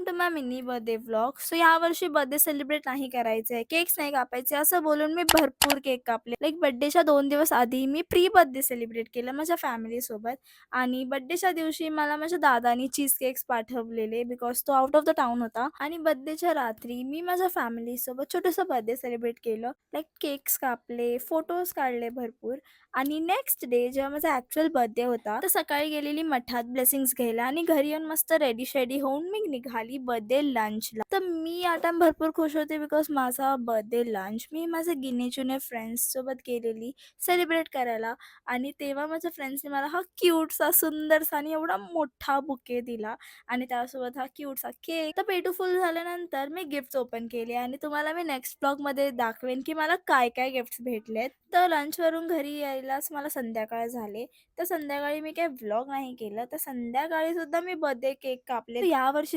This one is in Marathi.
To my mini birthday vlog. So यावर्षी बर्थडे सेलिब्रेट नाही करायचं आहे, केक्स नाही कापायचे असं बोलून मी भरपूर केक कापले. लाईक बर्थडेच्या 2 दिवस आधी मी प्री बर्थडे सेलिब्रेट केलं माझ्या फॅमिलीसोबत आणि बर्थडेच्या दिवशी मला माझ्या दादानी चीज केक्स पाठवलेले बिकॉज तो आउट ऑफ द टाउन होता आणि बर्थडेच्या रात्री मी माझ्या फॅमिलीसोबत छोटंसं बर्थडे सेलिब्रेट केलं. लाईक केक्स कापले, फोटोज काढले भरपूर आणि नेक्स्ट डे जेव्हा माझा ॲक्चुअल बर्थडे होता, तर सकाळी गेलेली मठात ब्लेसिंग्स घ्यायला आणि घरी येऊन मस्त रेडी-शेडी होऊन मी निघाली बर्थडे लंचला. तर मी आता भरपूर खुश होते बिकॉज माझा बर्थडे लंच मी माझे गिने-चुने फ्रेंड्ससोबत गेलेली सेलिब्रेट करायला आणि तेव्हा माझ्या फ्रेंड्सने मला हा क्यूटसा, सुंदरसा आणि एवढा मोठा बुके दिला आणि त्यासोबत हा क्यूटसा केक. तर पेटू फुल झाल्यानंतर मी गिफ्ट्स ओपन केले आणि तुम्हाला मी नेक्स्ट ब्लॉगमध्ये दाखवेन की मला काय-काय गिफ्ट्स भेटलेत. तर लंचवरून घरी यायलाच मला संध्याकाळ झाले. तर संध्याकाळी मी काही व्लॉग नाही केलं. तर संध्याकाळी सुद्धा मी बर्थडे केक कापले. तर यावर्षी